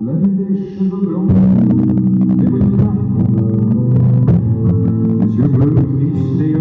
L'année des cheveux blancs, Véronique, les yeux bleus, tristes et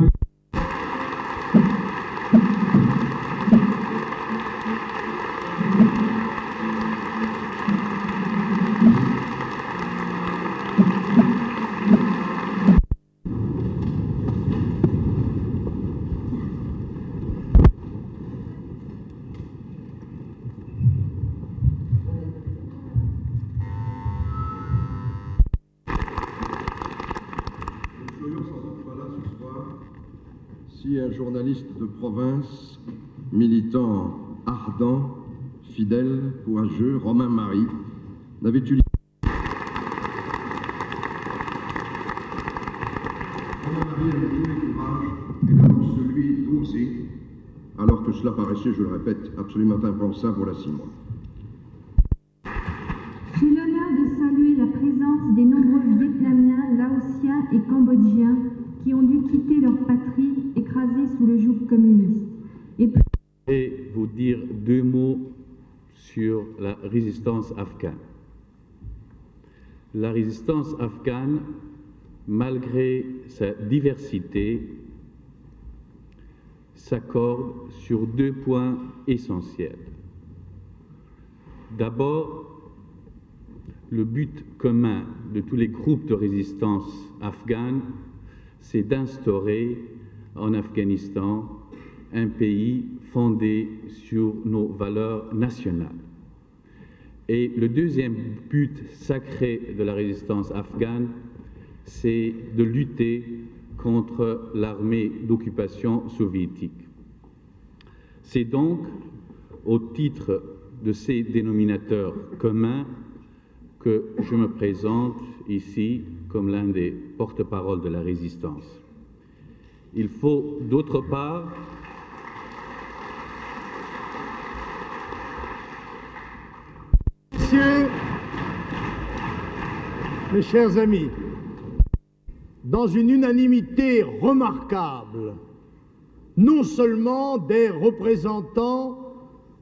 si un journaliste de province, militant ardent, fidèle, courageux, Romain Marie, n'avait eu Romain Marie avait trouvé courage et d'abord celui d'oser, alors que cela paraissait, je le répète, absolument impensable voilà 6 mois. J'ai l'honneur de saluer la présence des nombreux Vietnamiens, Laotiens et Cambodgiens qui ont dû quitter leur patrie écrasée sous le joug communiste. Et vous dire 2 mots sur la résistance afghane. La résistance afghane, malgré sa diversité, s'accorde sur 2 points essentiels. D'abord, le but commun de tous les groupes de résistance afghanes, c'est d'instaurer en Afghanistan un pays fondé sur nos valeurs nationales. Et le deuxième but sacré de la résistance afghane, c'est de lutter contre l'armée d'occupation soviétique. C'est donc au titre de ces dénominateurs communs que je me présente ici comme l'un des porte-paroles de la résistance. Il faut d'autre part Messieurs, mes chers amis, dans une unanimité remarquable, non seulement des représentants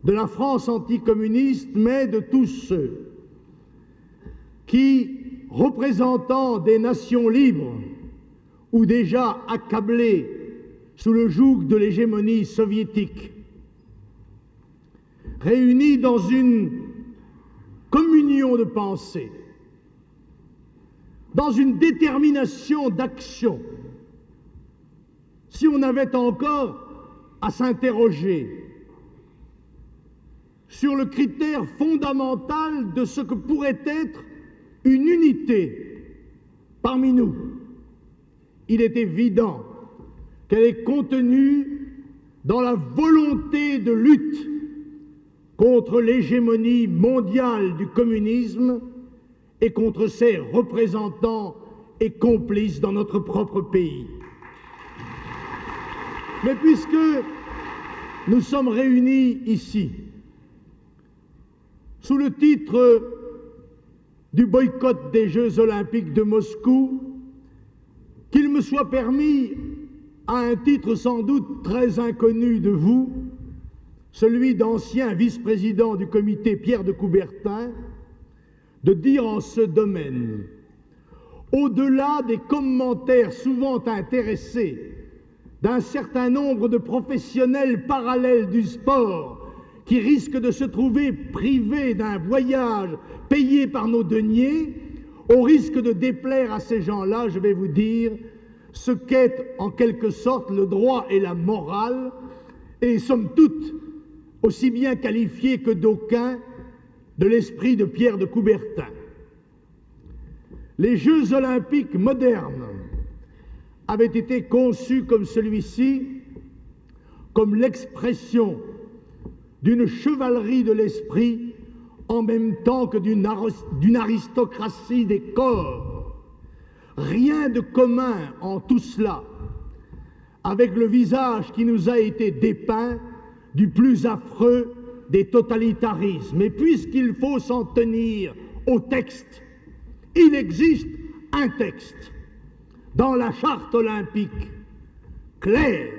de la France anticommuniste, mais de tous ceux qui, représentant des nations libres ou déjà accablées sous le joug de l'hégémonie soviétique, réunis dans une communion de pensée, dans une détermination d'action, si on avait encore à s'interroger sur le critère fondamental de ce que pourrait être une unité parmi nous, il est évident qu'elle est contenue dans la volonté de lutte contre l'hégémonie mondiale du communisme et contre ses représentants et complices dans notre propre pays. Mais puisque nous sommes réunis ici, sous le titre du boycott des Jeux olympiques de Moscou, qu'il me soit permis, à un titre sans doute très inconnu de vous, celui d'ancien vice-président du comité Pierre de Coubertin, de dire en ce domaine, au-delà des commentaires souvent intéressés d'un certain nombre de professionnels parallèles du sport qui risquent de se trouver privés d'un voyage payé par nos deniers, au risque de déplaire à ces gens-là, je vais vous dire ce qu'est en quelque sorte le droit et la morale, et somme toute aussi bien qualifiés que d'aucuns de l'esprit de Pierre de Coubertin. Les Jeux olympiques modernes avaient été conçus comme celui-ci, comme l'expression d'une chevalerie de l'esprit en même temps que d'une aristocratie des corps. Rien de commun en tout cela avec le visage qui nous a été dépeint du plus affreux des totalitarismes. Et puisqu'il faut s'en tenir au texte, il existe un texte dans la charte olympique, clair,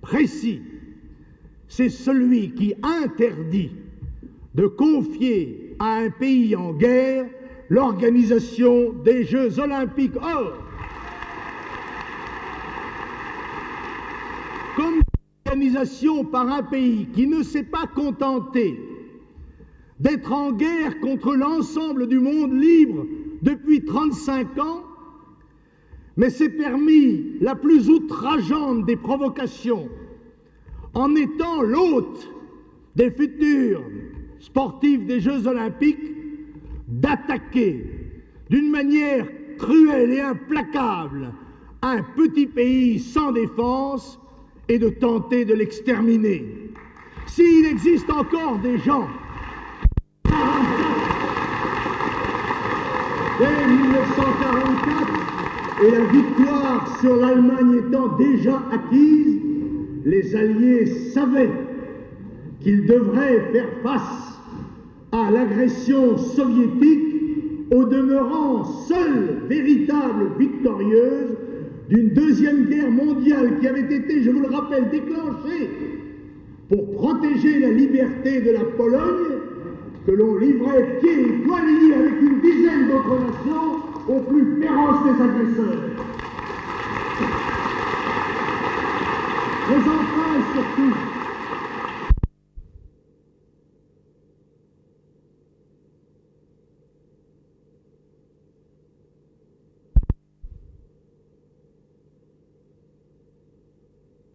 précis. C'est celui qui interdit de confier à un pays en guerre l'organisation des Jeux olympiques. Or, comme l'organisation par un pays qui ne s'est pas contenté d'être en guerre contre l'ensemble du monde libre depuis 35 ans, mais s'est permis la plus outrageante des provocations en étant l'hôte des futurs sportifs des Jeux olympiques, d'attaquer d'une manière cruelle et implacable un petit pays sans défense et de tenter de l'exterminer. S'il existe encore des gens, dès 1944, et la victoire sur l'Allemagne étant déjà acquise, les Alliés savaient qu'ils devraient faire face à l'agression soviétique, au demeurant seule véritable victorieuse d'une deuxième guerre mondiale qui avait été, je vous le rappelle, déclenchée pour protéger la liberté de la Pologne, que l'on livrait pieds et poings liés avec une dizaine d'autres nations aux plus féroces des agresseurs. Mais enfin et surtout,